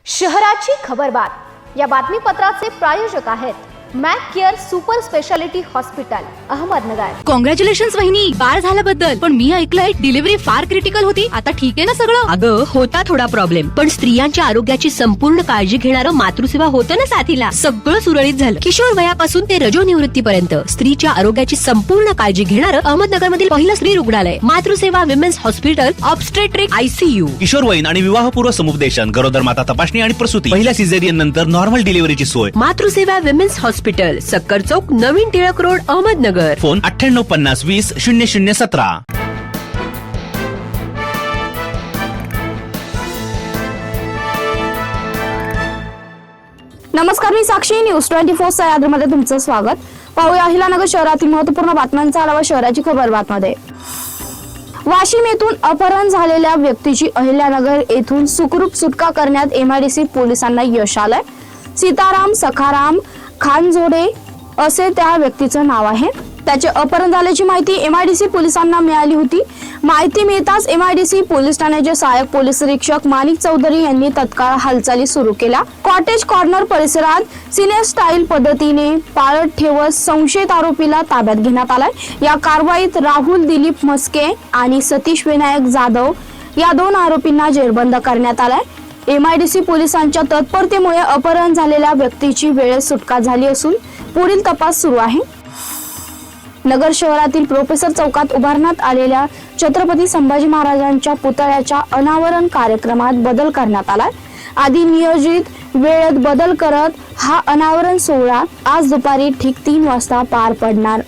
शहराची खबरबात या बातमीपत्राचे प्रायोजक आहेत Mac care super speciality hospital Ahmednagar. Congratulations वहिनी, बाळ झाल्याबद्दल। पण मी ऐकलंय डिलिव्हरी फार क्रिटिकल होती। आता ठीक आहे ना सगळं? अगं होता थोडा प्रॉब्लेम, पण स्त्रियांच्या आरोग्याची संपूर्ण काळजी घेणारं मातृसेवा होतं ना साथीला। सगळं सुरळीत झालं। किशोर वयापासून ते रजोनिवृत्तीपर्यंत स्त्रीच्या आरोग्याची संपूर्ण काळजी घेणारं अहमदनगर मधील पहिलं स्त्री रुग्णालय Matruseva women's hospital obstetric ICU। किशोरवयीन आणि विवाहपूर्व समुपदेशन, गरोदर माता तपासणी आणि प्रसूती, पहिल्या सिझेरियन नंतर नॉर्मल डिलिव्हरीची सोय। मातृसेवा विमेन्स हॉस्पिटल, सक्कर चौक, नवीन टिळक रोड, अहमदनगर। फोन 9850 20 0017। नमस्कार, मी साक्षी, न्यूज 24 सह्याद्रीमध्ये तुमचं स्वागत। पाहूया अहिलानगर शहरातील महत्त्वपूर्ण बातम्यांचा आढावा शहराची खबरबातमध्ये। वाशिम येथून अपहरण झालेल्या व्यक्तीची अहिल्यानगर येथून सुखरूप सुटका करण्यात MIDC पोलिसांना यश आलंय। सीताराम सखाराम खानजोडे असे त्या व्यक्तीचं नाव आहे। त्याचे अपहरण झाल्याची माहिती MIDC पोलिसांना मिळाली होती। माहिती मिळताच MIDC पोलीस ठाण्याचे सहाय्यक पोलीस निरीक्षक माणिक चौधरी यांनी तत्काळ हालचाली सुरू केल्या। कॉटेज कॉर्नर परिसरात सिने स्टाईल पद्धतीने पाळत ठेवत संशयित आरोपीला ताब्यात घेण्यात आलाय। या कारवाईत राहुल दिलीप मस्के आणि सतीश विनायक जाधव या दोन आरोपींना जेरबंद करण्यात आलाय। MIDC पोलिसांच्या तत्परतेमुळे अपहरण झालेल्या व्यक्तीची वेळेत सुटका झाली असून पुढील तपास सुरू आहे। नगर शहरातील प्रोफेसर चौकात उभारण्यात आलेल्या छत्रपती संभाजी महाराजांच्या पुतळ्याच्या अनावरण कार्यक्रमात बदल करण्यात आलाय। आधी नियोजित वेळेत बदल करत हा अनावरण सोहळा आज दुपारी ठीक 3 वाजता पार पडणार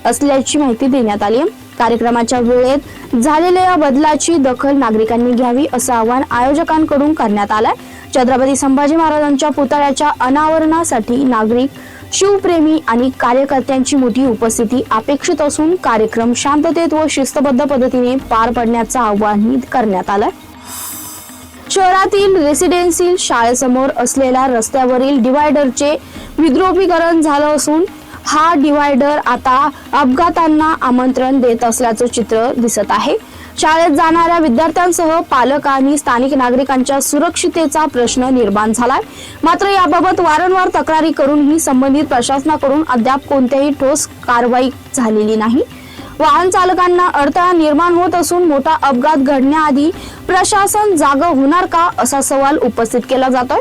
असल्याची माहिती देण्यात आली। कार्यक्रमाच्या वेळेत झालेल्या या बदलाची दखल नागरिकांनी घ्यावी असं आवाहन आयोजकांकडून करण्यात आलंय। छत्रपती संभाजी महाराजांच्या पुतळ्याच्या अनावरणासाठी नागरिक, शिवप्रेमी आणि कार्यकर्त्यांची मोठी उपस्थिती अपेक्षित असून कार्यक्रम शांततेत व शिस्तबद्ध पद्धतीने पार पडण्याचं आवाहन करण्यात आलंय। शहरातील रेसिडेन्शियल शाळेसमोर असलेल्या रस्त्यावरील डिवायडरचे विद्रुपीकरण झालं असून हा डिवायडर आता अपघातांना आमंत्रण देत असल्याचं चित्र दिसत आहे। शाळेत जाणाऱ्या विद्यार्थ्यांसह पालक आणि स्थानिक नागरिकांच्या सुरक्षिततेचा प्रश्न निर्माण झालाय। मात्र याबाबत वारंवार तक्रारी करूनही संबंधित प्रशासनाकडून अद्याप कोणत्याही ठोस कारवाई झालेली नाही। वाहन चालकांना अडथळा निर्माण होत असून मोठा अपघात घडण्याआधी प्रशासन जागं होणार का असा सवाल उपस्थित केला जातोय।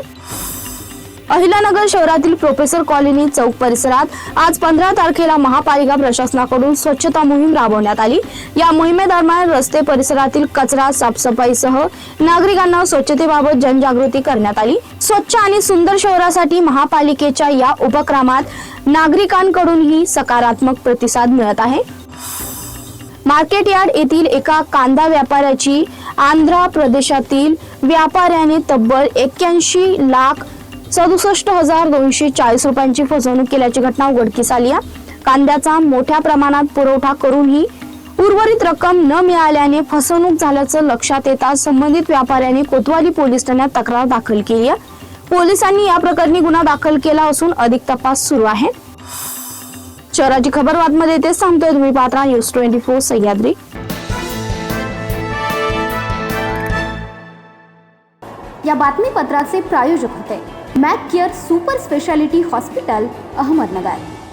अहिलानगर शहरातील प्रोफेसर कॉलनी चौक परिसरात आज 15 तारखेला महापालिका प्रशासनाकडून स्वच्छता मोहीम राबवण्यात आली। या मोहिमेदरम्यान रस्ते परिसरातील कचरा साफसफाईसह नागरिकांना स्वच्छतेबाबत जनजागृती करण्यात आली। स्वच्छ आणि सुंदर शहरासाठी महापालिकेच्या या उपक्रमात नागरिकांकडूनही सकारात्मक प्रतिसाद मिळत आहे। मार्केट यार्ड येथील एका कांदा व्यापाऱ्याची आंध्र प्रदेशातील व्यापाऱ्याने तब्बल 81,67,240 रुपयांची फसवणूक केल्याची घटना उघडकीस आली आहे। कांद्याचा मोठ्या प्रमाणात पुरवठा करूनही उर्वरित रक्कम न मिळाल्याने फसवणूक झाल्याचं लक्षात येताच संबंधित व्यापाऱ्याने कोतवाली पोलीस ठाण्यात तक्रार दाखल केली आहे। पोलिसांनी या प्रकरणी गुन्हा दाखल केला असून अधिक तपास सुरू आहे। शहराची खबरबातमध्ये तेच सांगतोय, तुम्ही पाहता न्यूज 24 सह्याद्री। या बातमीपत्राचे प्रायोजक होते Mac care super speciality hospital Ahmednagar.